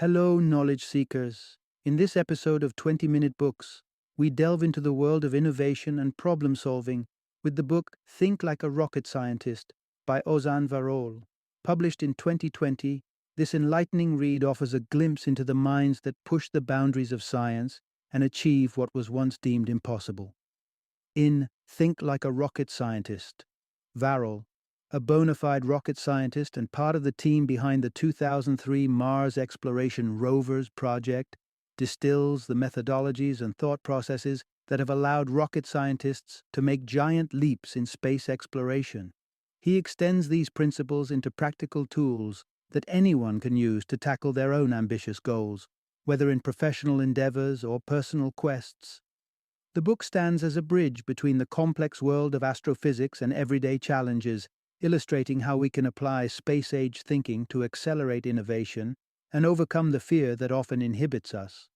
Hello, knowledge seekers. In this episode of 20-Minute Books, we delve into the world of innovation and problem solving with the book Think Like a Rocket Scientist by Ozan Varol. Published in 2020, this enlightening read offers a glimpse into the minds that push the boundaries of science and achieve what was once deemed impossible. In Think Like a Rocket Scientist, Varol, a bona fide rocket scientist and part of the team behind the 2003 Mars Exploration Rovers project, distills the methodologies and thought processes that have allowed rocket scientists to make giant leaps in space exploration. He extends these principles into practical tools that anyone can use to tackle their own ambitious goals, whether in professional endeavors or personal quests. The book stands as a bridge between the complex world of astrophysics and everyday challenges, illustrating how we can apply space-age thinking to accelerate innovation and overcome the fear that often inhibits us.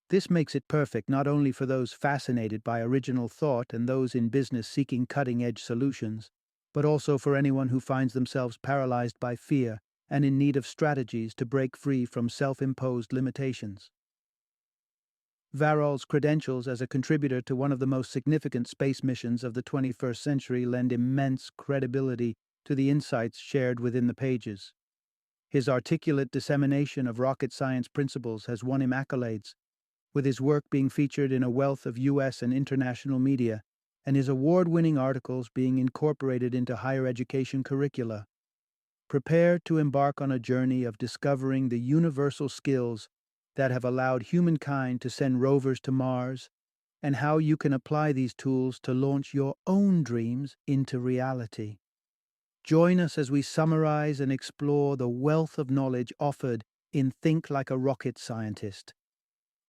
This makes it perfect not only for those fascinated by original thought and those in business seeking cutting-edge solutions, but also for anyone who finds themselves paralyzed by fear and in need of strategies to break free from self-imposed limitations. Varol's credentials as a contributor to one of the most significant space missions of the 21st century lend immense credibility to the insights shared within the pages. His articulate dissemination of rocket science principles has won him accolades, with his work being featured in a wealth of U.S. and international media, and his award-winning articles being incorporated into higher education curricula. Prepare to embark on a journey of discovering the universal skills that have allowed humankind to send rovers to Mars, and how you can apply these tools to launch your own dreams into reality. Join us as we summarize and explore the wealth of knowledge offered in Think Like a Rocket Scientist.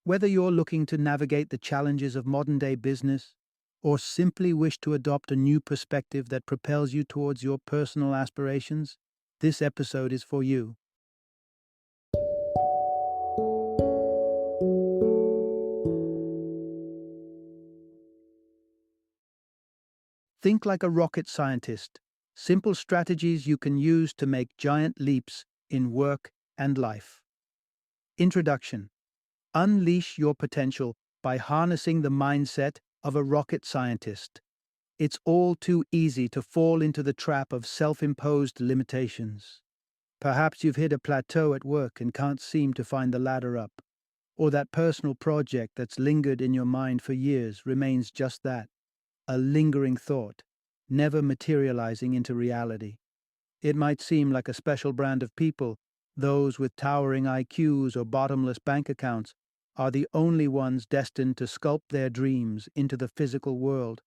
Whether you're looking to navigate the challenges of modern-day business, or simply wish to adopt a new perspective that propels you towards your personal aspirations, this episode is for you. Think Like a Rocket Scientist. Simple strategies you can use to make giant leaps in work and life. Introduction. Unleash your potential by harnessing the mindset of a rocket scientist. It's all too easy to fall into the trap of self-imposed limitations. Perhaps you've hit a plateau at work and can't seem to find the ladder up, or that personal project that's lingered in your mind for years remains just that, a lingering thought, never materializing into reality. It might seem like a special brand of people, those with towering IQs or bottomless bank accounts, are the only ones destined to sculpt their dreams into the physical world.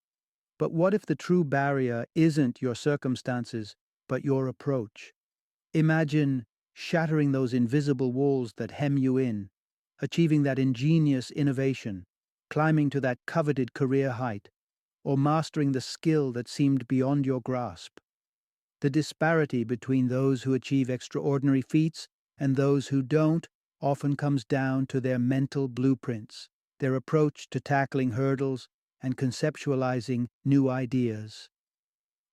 But what if the true barrier isn't your circumstances, but your approach? Imagine shattering those invisible walls that hem you in, achieving that ingenious innovation, climbing to that coveted career height, or mastering the skill that seemed beyond your grasp. The disparity between those who achieve extraordinary feats and those who don't often comes down to their mental blueprints, their approach to tackling hurdles and conceptualizing new ideas.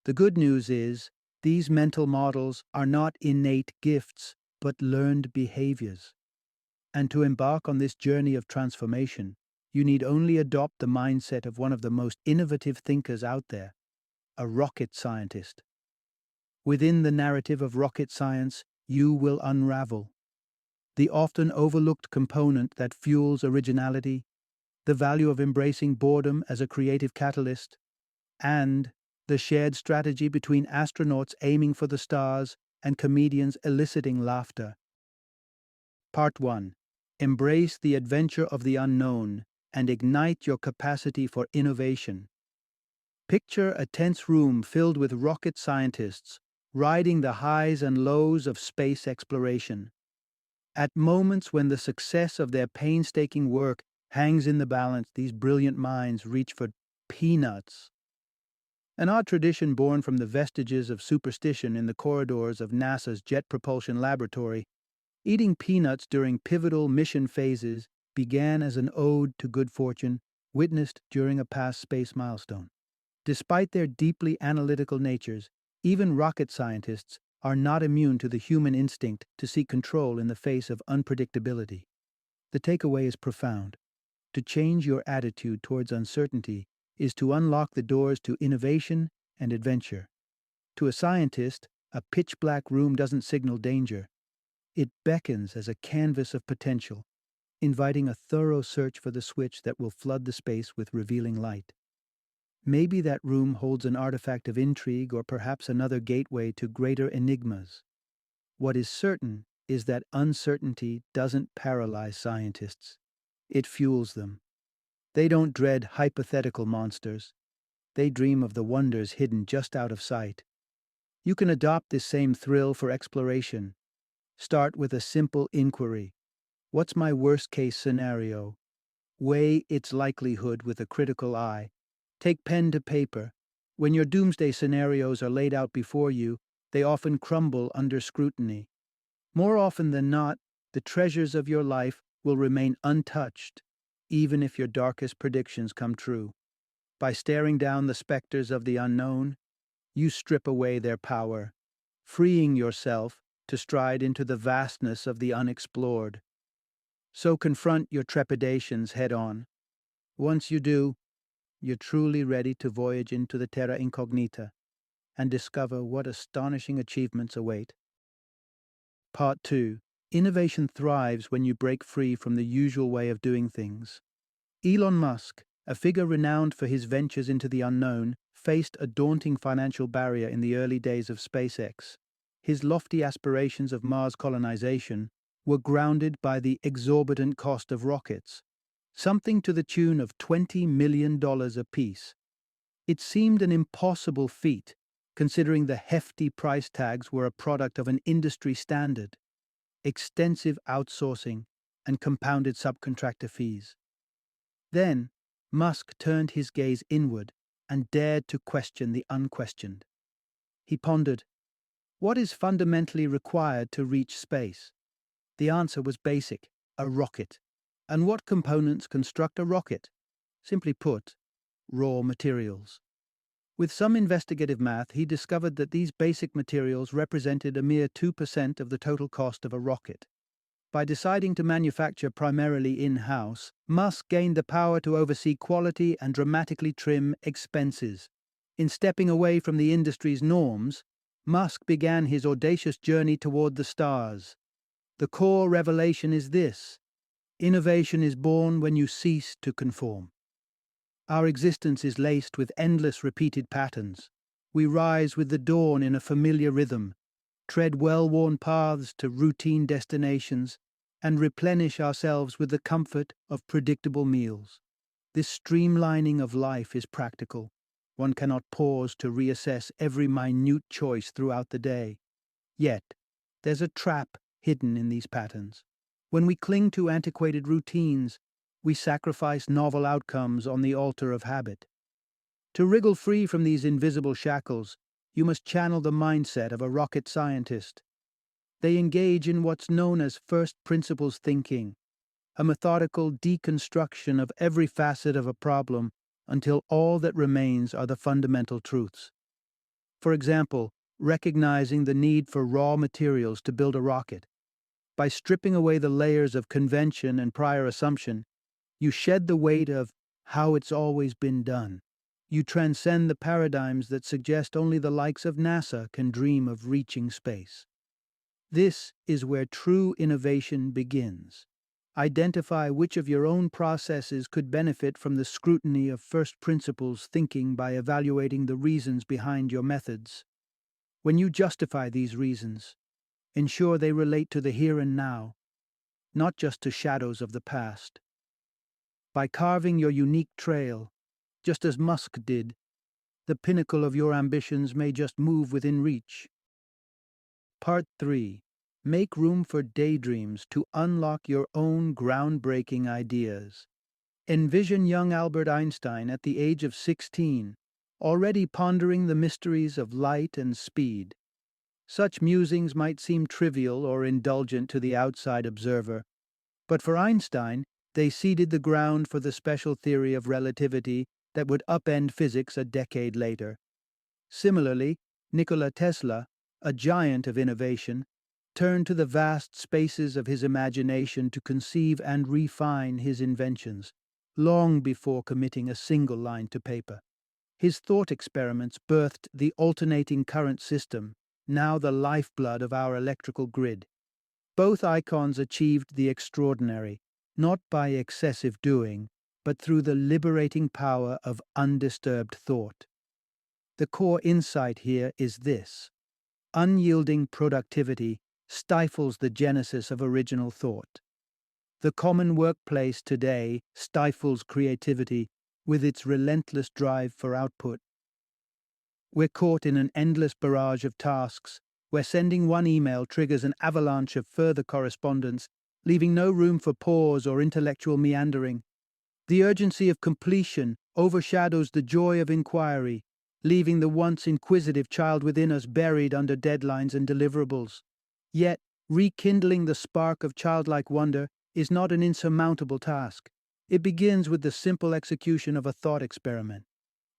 The good news is, these mental models are not innate gifts, but learned behaviors. And to embark on this journey of transformation, you need only adopt the mindset of one of the most innovative thinkers out there, a rocket scientist. Within the narrative of rocket science, you will unravel the often overlooked component that fuels originality, the value of embracing boredom as a creative catalyst, and the shared strategy between astronauts aiming for the stars and comedians eliciting laughter. Part 1. Embrace the adventure of the unknown and ignite your capacity for innovation. Picture a tense room filled with rocket scientists riding the highs and lows of space exploration. At moments when the success of their painstaking work hangs in the balance, these brilliant minds reach for peanuts. An odd tradition born from the vestiges of superstition in the corridors of NASA's Jet Propulsion Laboratory, eating peanuts during pivotal mission phases began as an ode to good fortune witnessed during a past space milestone. Despite their deeply analytical natures, even rocket scientists are not immune to the human instinct to seek control in the face of unpredictability. The takeaway is profound. To change your attitude towards uncertainty is to unlock the doors to innovation and adventure. To a scientist, a pitch black room doesn't signal danger. It beckons as a canvas of potential, inviting a thorough search for the switch that will flood the space with revealing light. Maybe that room holds an artifact of intrigue or perhaps another gateway to greater enigmas. What is certain is that uncertainty doesn't paralyze scientists. It fuels them. They don't dread hypothetical monsters. They dream of the wonders hidden just out of sight. You can adopt this same thrill for exploration. Start with a simple inquiry. What's my worst-case scenario? Weigh its likelihood with a critical eye. Take pen to paper. When your doomsday scenarios are laid out before you, they often crumble under scrutiny. More often than not, the treasures of your life will remain untouched, even if your darkest predictions come true. By staring down the specters of the unknown, you strip away their power, freeing yourself to stride into the vastness of the unexplored. So confront your trepidations head-on. Once you do, you're truly ready to voyage into the terra incognita and discover what astonishing achievements await. Part 2. Innovation thrives when you break free from the usual way of doing things. Elon Musk, a figure renowned for his ventures into the unknown, faced a daunting financial barrier in the early days of SpaceX. His lofty aspirations of Mars colonization were grounded by the exorbitant cost of rockets, something to the tune of $20 million apiece. It seemed an impossible feat, considering the hefty price tags were a product of an industry standard, extensive outsourcing, and compounded subcontractor fees. Then, Musk turned his gaze inward and dared to question the unquestioned. He pondered, what is fundamentally required to reach space? The answer was basic: a rocket. And what components construct a rocket? Simply put, raw materials. With some investigative math, he discovered that these basic materials represented a mere 2% of the total cost of a rocket. By deciding to manufacture primarily in-house, Musk gained the power to oversee quality and dramatically trim expenses. In stepping away from the industry's norms, Musk began his audacious journey toward the stars. The core revelation is this: innovation is born when you cease to conform. Our existence is laced with endless repeated patterns. We rise with the dawn in a familiar rhythm, tread well-worn paths to routine destinations, and replenish ourselves with the comfort of predictable meals. This streamlining of life is practical. One cannot pause to reassess every minute choice throughout the day. Yet, there's a trap hidden in these patterns. When we cling to antiquated routines, we sacrifice novel outcomes on the altar of habit. To wriggle free from these invisible shackles, you must channel the mindset of a rocket scientist. They engage in what's known as first principles thinking, a methodical deconstruction of every facet of a problem until all that remains are the fundamental truths. For example, recognizing the need for raw materials to build a rocket. By stripping away the layers of convention and prior assumption, you shed the weight of how it's always been done. You transcend the paradigms that suggest only the likes of NASA can dream of reaching space. This is where true innovation begins. Identify which of your own processes could benefit from the scrutiny of first principles thinking by evaluating the reasons behind your methods. When you justify these reasons, ensure they relate to the here and now, not just to shadows of the past. By carving your unique trail, just as Musk did, the pinnacle of your ambitions may just move within reach. Part 3. Make room for daydreams to unlock your own groundbreaking ideas. Envision young Albert Einstein at the age of 16, already pondering the mysteries of light and speed. Such musings might seem trivial or indulgent to the outside observer, but for Einstein, they seeded the ground for the special theory of relativity that would upend physics a decade later. Similarly, Nikola Tesla, a giant of innovation, turned to the vast spaces of his imagination to conceive and refine his inventions, long before committing a single line to paper. His thought experiments birthed the alternating current system, now the lifeblood of our electrical grid. Both icons achieved the extraordinary, not by excessive doing, but through the liberating power of undisturbed thought. The core insight here is this: unyielding productivity stifles the genesis of original thought. The common workplace today stifles creativity with its relentless drive for output. We're caught in an endless barrage of tasks, where sending one email triggers an avalanche of further correspondence, leaving no room for pause or intellectual meandering. The urgency of completion overshadows the joy of inquiry, leaving the once inquisitive child within us buried under deadlines and deliverables. Yet, rekindling the spark of childlike wonder is not an insurmountable task. It begins with the simple execution of a thought experiment.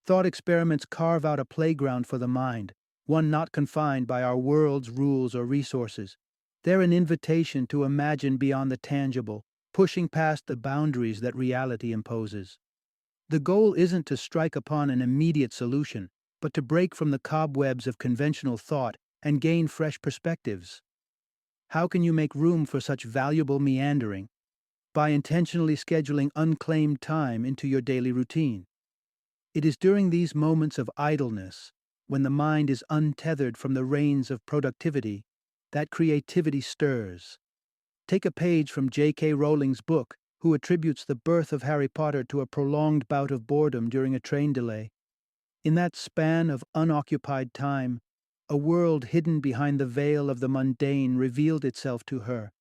Thought experiments carve out a playground for the mind, one not confined by our world's rules or resources. They're an invitation to imagine beyond the tangible, pushing past the boundaries that reality imposes. The goal isn't to strike upon an immediate solution, but to break from the cobwebs of conventional thought and gain fresh perspectives. How can you make room for such valuable meandering? By intentionally scheduling unclaimed time into your daily routine. It is during these moments of idleness, when the mind is untethered from the reins of productivity, that creativity stirs. Take a page from J.K. Rowling's book, who attributes the birth of Harry Potter to a prolonged bout of boredom during a train delay. In that span of unoccupied time, a world hidden behind the veil of the mundane revealed itself to her.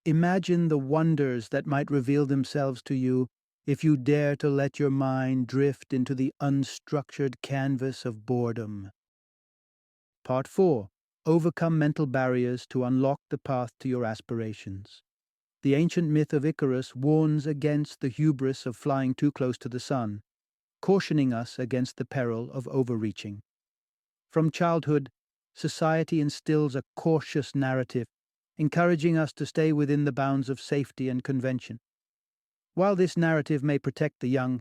Imagine the wonders that might reveal themselves to you if you dare to let your mind drift into the unstructured canvas of boredom. Part 4. Overcome mental barriers to unlock the path to your aspirations. The ancient myth of Icarus warns against the hubris of flying too close to the sun, cautioning us against the peril of overreaching. From childhood, society instills a cautious narrative, encouraging us to stay within the bounds of safety and convention. While this narrative may protect the young,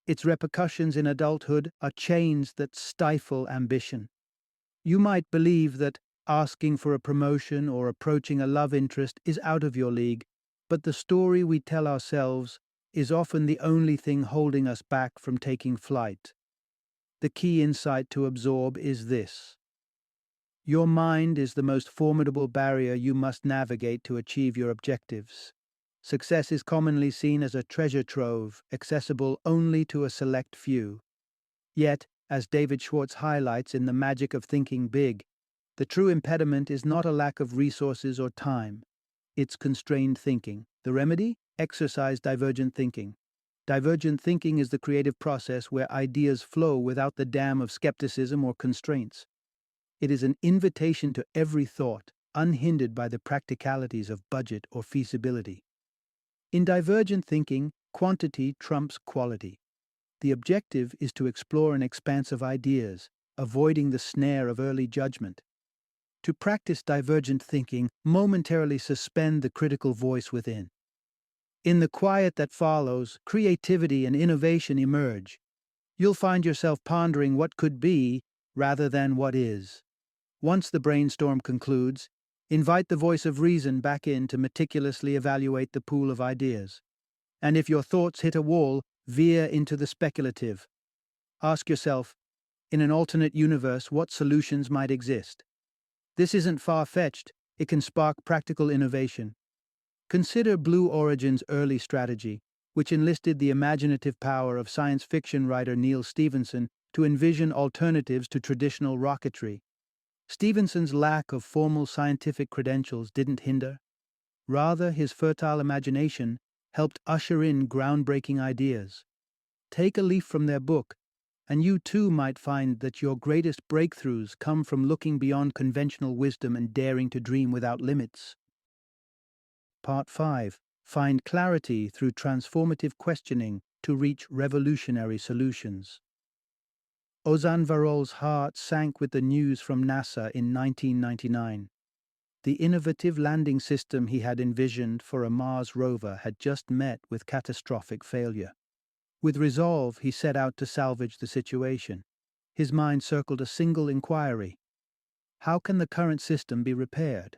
its repercussions in adulthood are chains that stifle ambition. You might believe that asking for a promotion or approaching a love interest is out of your league, but the story we tell ourselves is often the only thing holding us back from taking flight. The key insight to absorb is this: your mind is the most formidable barrier you must navigate to achieve your objectives. Success is commonly seen as a treasure trove, accessible only to a select few. Yet, as David Schwartz highlights in The Magic of Thinking Big, the true impediment is not a lack of resources or time. It's constrained thinking. The remedy? Exercise divergent thinking. Divergent thinking is the creative process where ideas flow without the dam of skepticism or constraints. It is an invitation to every thought, unhindered by the practicalities of budget or feasibility. In divergent thinking, quantity trumps quality. The objective is to explore an expanse of ideas, avoiding the snare of early judgment. To practice divergent thinking, momentarily suspend the critical voice within. In the quiet that follows, creativity and innovation emerge. You'll find yourself pondering what could be rather than what is. Once the brainstorm concludes, invite the voice of reason back in to meticulously evaluate the pool of ideas. And if your thoughts hit a wall, veer into the speculative. Ask yourself, in an alternate universe, what solutions might exist? This isn't far-fetched. It can spark practical innovation. Consider Blue Origin's early strategy, which enlisted the imaginative power of science fiction writer Neil Stephenson to envision alternatives to traditional rocketry. Stephenson's lack of formal scientific credentials didn't hinder. Rather, his fertile imagination helped usher in groundbreaking ideas. Take a leaf from their book, and you too might find that your greatest breakthroughs come from looking beyond conventional wisdom and daring to dream without limits. Part 5. Find clarity through transformative questioning to reach revolutionary solutions. Ozan Varol's heart sank with the news from NASA in 1999. The innovative landing system he had envisioned for a Mars rover had just met with catastrophic failure. With resolve, he set out to salvage the situation. His mind circled a single inquiry: how can the current system be repaired?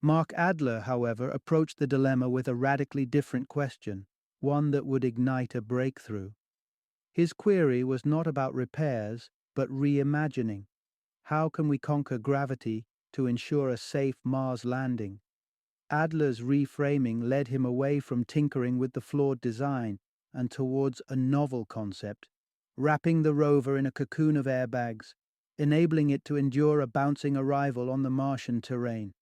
Mark Adler, however, approached the dilemma with a radically different question, one that would ignite a breakthrough. His query was not about repairs, but reimagining. How can we conquer gravity to ensure a safe Mars landing? Adler's reframing led him away from tinkering with the flawed design and towards a novel concept: wrapping the rover in a cocoon of airbags, enabling it to endure a bouncing arrival on the Martian terrain.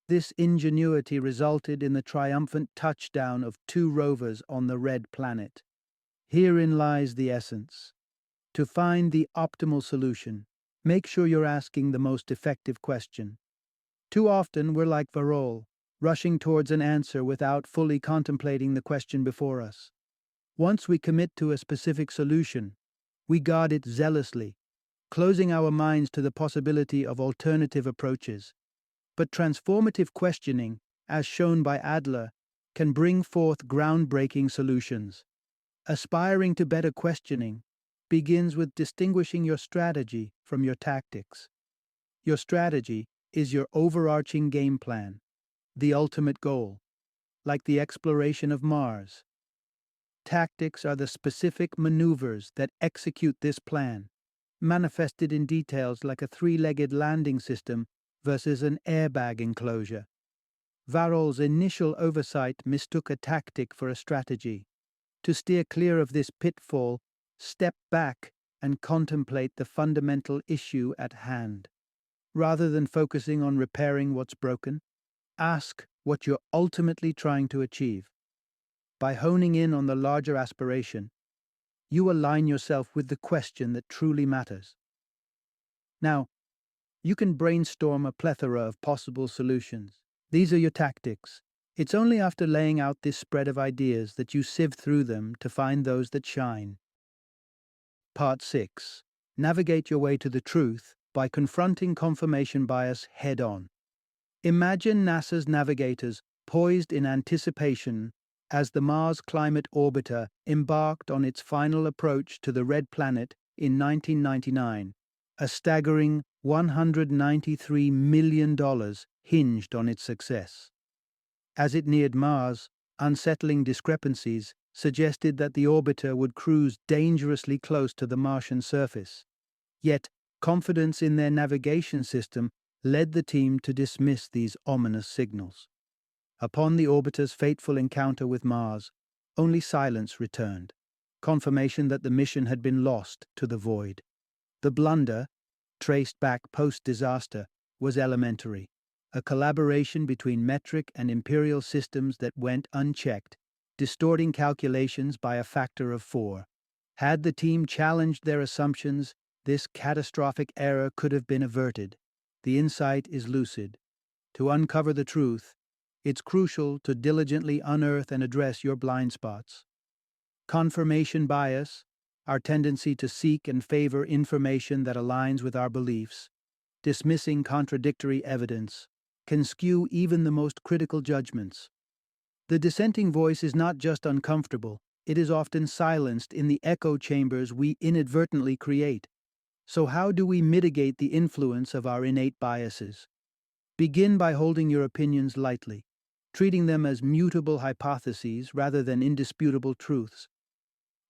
This ingenuity resulted in the triumphant touchdown of 2 rovers on the red planet. Herein lies the essence. To find the optimal solution, make sure you're asking the most effective question. Too often we're like Varol, rushing towards an answer without fully contemplating the question before us. Once we commit to a specific solution, we guard it zealously, closing our minds to the possibility of alternative approaches. But transformative questioning, as shown by Adler, can bring forth groundbreaking solutions. Aspiring to better questioning begins with distinguishing your strategy from your tactics. Your strategy is your overarching game plan, the ultimate goal, like the exploration of Mars. Tactics are the specific maneuvers that execute this plan, manifested in details like a 3-legged landing system versus an airbag enclosure. Varol's initial oversight mistook a tactic for a strategy. To steer clear of this pitfall, step back and contemplate the fundamental issue at hand. Rather than focusing on repairing what's broken, ask what you're ultimately trying to achieve. By honing in on the larger aspiration, you align yourself with the question that truly matters. Now, you can brainstorm a plethora of possible solutions. These are your tactics. It's only after laying out this spread of ideas that you sieve through them to find those that shine. Part 6. Navigate your way to the truth by confronting confirmation bias head-on. Imagine NASA's navigators poised in anticipation as the Mars Climate Orbiter embarked on its final approach to the Red Planet in 1999. A staggering $193 million hinged on its success. As it neared Mars, unsettling discrepancies suggested that the orbiter would cruise dangerously close to the Martian surface. Yet, confidence in their navigation system led the team to dismiss these ominous signals. Upon the orbiter's fateful encounter with Mars, only silence returned, confirmation that the mission had been lost to the void. The blunder, traced back post-disaster, was elementary, a collaboration between metric and imperial systems that went unchecked, distorting calculations by a factor of 4. Had the team challenged their assumptions, this catastrophic error could have been averted. The insight is lucid. To uncover the truth, it's crucial to diligently unearth and address your blind spots. Confirmation bias, our tendency to seek and favor information that aligns with our beliefs, dismissing contradictory evidence, can skew even the most critical judgments. The dissenting voice is not just uncomfortable, it is often silenced in the echo chambers we inadvertently create. So how do we mitigate the influence of our innate biases? Begin by holding your opinions lightly, treating them as mutable hypotheses rather than indisputable truths.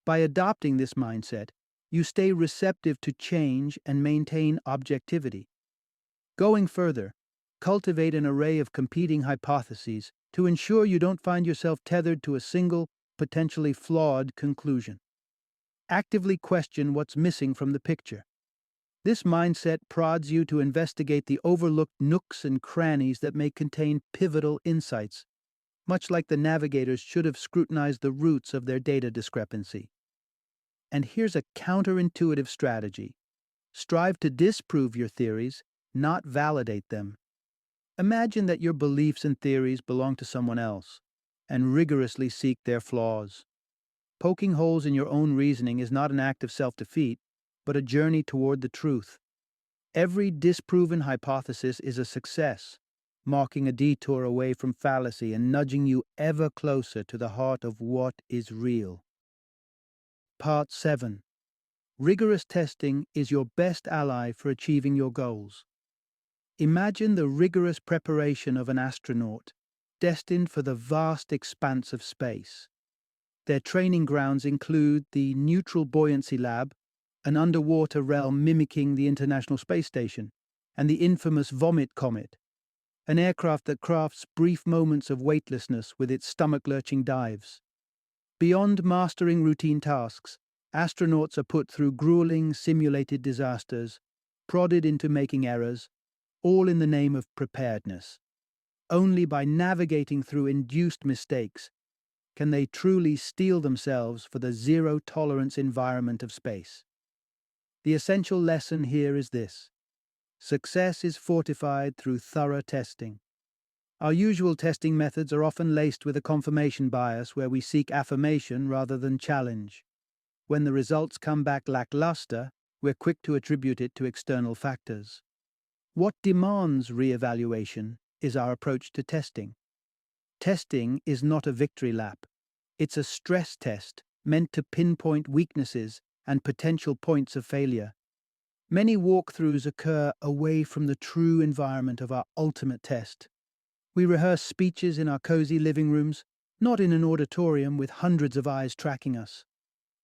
By adopting this mindset, you stay receptive to change and maintain objectivity. Going further, cultivate an array of competing hypotheses to ensure you don't find yourself tethered to a single, potentially flawed conclusion. Actively question what's missing from the picture. This mindset prods you to investigate the overlooked nooks and crannies that may contain pivotal insights, much like the navigators should have scrutinized the roots of their data discrepancy. And here's a counterintuitive strategy. Strive to disprove your theories, not validate them. Imagine that your beliefs and theories belong to someone else, and rigorously seek their flaws. Poking holes in your own reasoning is not an act of self-defeat, but a journey toward the truth. Every disproven hypothesis is a success, marking a detour away from fallacy and nudging you ever closer to the heart of what is real. Part 7. Rigorous testing is your best ally for achieving your goals. Imagine the rigorous preparation of an astronaut, destined for the vast expanse of space. Their training grounds include the Neutral Buoyancy Lab, an underwater realm mimicking the International Space Station, and the infamous Vomit Comet, an aircraft that crafts brief moments of weightlessness with its stomach-lurching dives. Beyond mastering routine tasks, astronauts are put through grueling, simulated disasters, prodded into making errors, all in the name of preparedness. Only by navigating through induced mistakes can they truly steel themselves for the zero-tolerance environment of space. The essential lesson here is this: success is fortified through thorough testing. Our usual testing methods are often laced with a confirmation bias where we seek affirmation rather than challenge. When the results come back lackluster, we're quick to attribute it to external factors. What demands re-evaluation is our approach to testing. Testing is not a victory lap. It's a stress test meant to pinpoint weaknesses and potential points of failure. Many walkthroughs occur away from the true environment of our ultimate test. We rehearse speeches in our cozy living rooms, not in an auditorium with hundreds of eyes tracking us.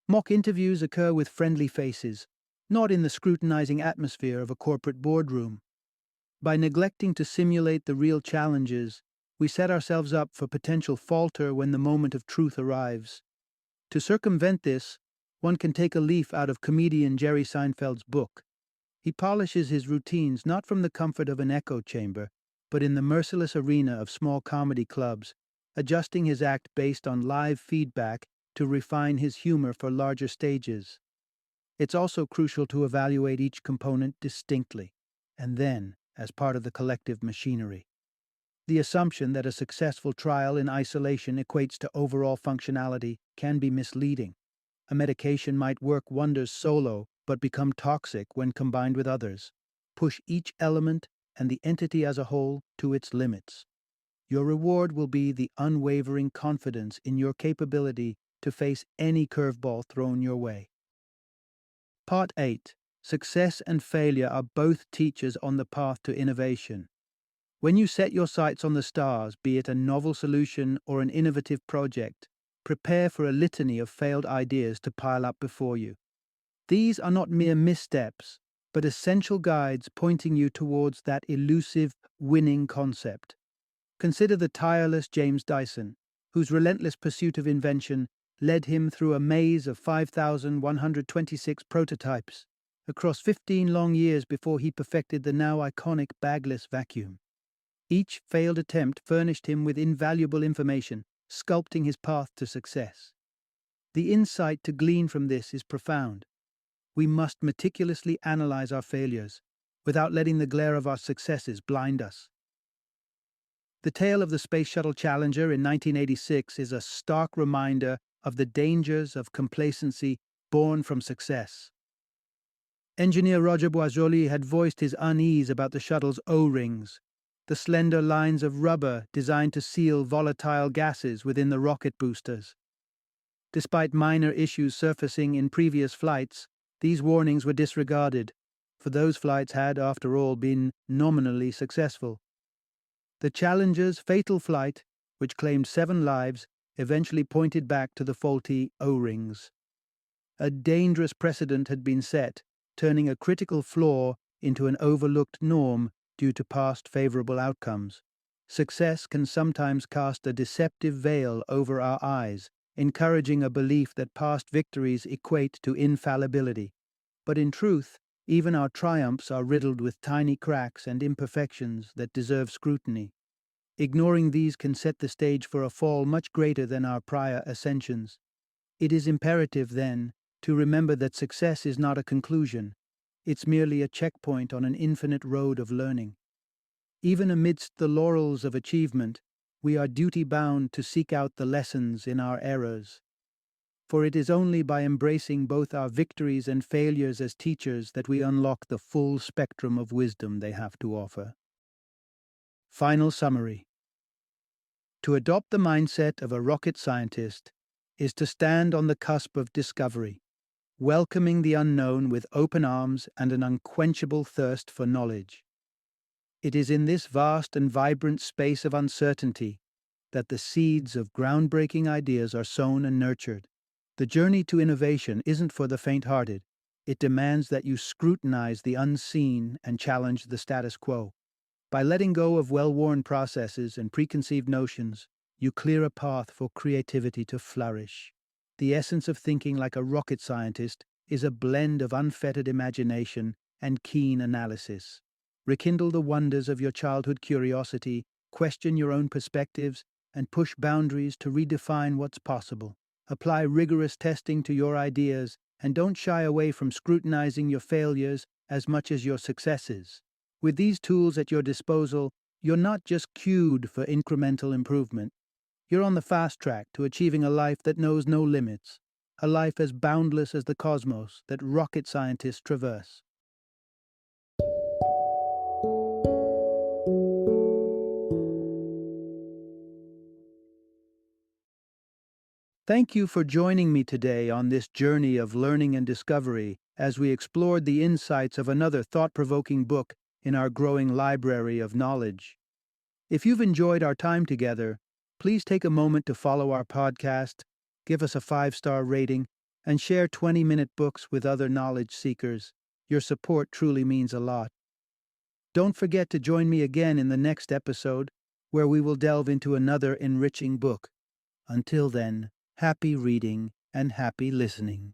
Mock interviews occur with friendly faces, not in the scrutinizing atmosphere of a corporate boardroom. By neglecting to simulate the real challenges, we set ourselves up for potential falter when the moment of truth arrives. To circumvent this, one can take a leaf out of comedian Jerry Seinfeld's book. He polishes his routines not from the comfort of an echo chamber, but in the merciless arena of small comedy clubs, adjusting his act based on live feedback to refine his humor for larger stages. It's also crucial to evaluate each component distinctly, and then as part of the collective machinery. The assumption that a successful trial in isolation equates to overall functionality can be misleading. A medication might work wonders solo, but become toxic when combined with others. Push each element and the entity as a whole to its limits. Your reward will be the unwavering confidence in your capability to face any curveball thrown your way. Part 8. Success and failure are both teachers on the path to innovation. When you set your sights on the stars, be it a novel solution or an innovative project, prepare for a litany of failed ideas to pile up before you. These are not mere missteps, but essential guides pointing you towards that elusive, winning concept. Consider the tireless James Dyson, whose relentless pursuit of invention led him through a maze of 5,126 prototypes, across 15 long years before he perfected the now iconic bagless vacuum. Each failed attempt furnished him with invaluable information, sculpting his path to success. The insight to glean from this is profound. We must meticulously analyze our failures, without letting the glare of our successes blind us. The tale of the Space Shuttle Challenger in 1986 is a stark reminder of the dangers of complacency born from success. Engineer Roger Boisjoli had voiced his unease about the shuttle's O-rings, the slender lines of rubber designed to seal volatile gases within the rocket boosters. Despite minor issues surfacing in previous flights, these warnings were disregarded, for those flights had, after all, been nominally successful. The Challenger's fatal flight, which claimed 7 lives, eventually pointed back to the faulty O-rings. A dangerous precedent had been set, turning a critical flaw into an overlooked norm due to past favorable outcomes. Success can sometimes cast a deceptive veil over our eyes, encouraging a belief that past victories equate to infallibility. But in truth, even our triumphs are riddled with tiny cracks and imperfections that deserve scrutiny. Ignoring these can set the stage for a fall much greater than our prior ascensions. It is imperative, then, to remember that success is not a conclusion. It's merely a checkpoint on an infinite road of learning. Even amidst the laurels of achievement, we are duty-bound to seek out the lessons in our errors. for it is only by embracing both our victories and failures as teachers that we unlock the full spectrum of wisdom they have to offer. Final summary. To adopt the mindset of a rocket scientist is to stand on the cusp of discovery, welcoming the unknown with open arms and an unquenchable thirst for knowledge. It is in this vast and vibrant space of uncertainty that the seeds of groundbreaking ideas are sown and nurtured. The journey to innovation isn't for the faint-hearted. It demands that you scrutinize the unseen and challenge the status quo. By letting go of well-worn processes and preconceived notions, you clear a path for creativity to flourish. The essence of thinking like a rocket scientist is a blend of unfettered imagination and keen analysis. Rekindle the wonders of your childhood curiosity, question your own perspectives, and push boundaries to redefine what's possible. Apply rigorous testing to your ideas, and don't shy away from scrutinizing your failures as much as your successes. With these tools at your disposal, you're not just cued for incremental improvement. You're on the fast track to achieving a life that knows no limits, a life as boundless as the cosmos that rocket scientists traverse. Thank you for joining me today on this journey of learning and discovery as we explored the insights of another thought-provoking book in our growing library of knowledge. If you've enjoyed our time together, please take a moment to follow our podcast, give us a 5-star rating, and share 20-minute books with other knowledge seekers. Your support truly means a lot. Don't forget to join me again in the next episode, where we will delve into another enriching book. Until then, happy reading and happy listening.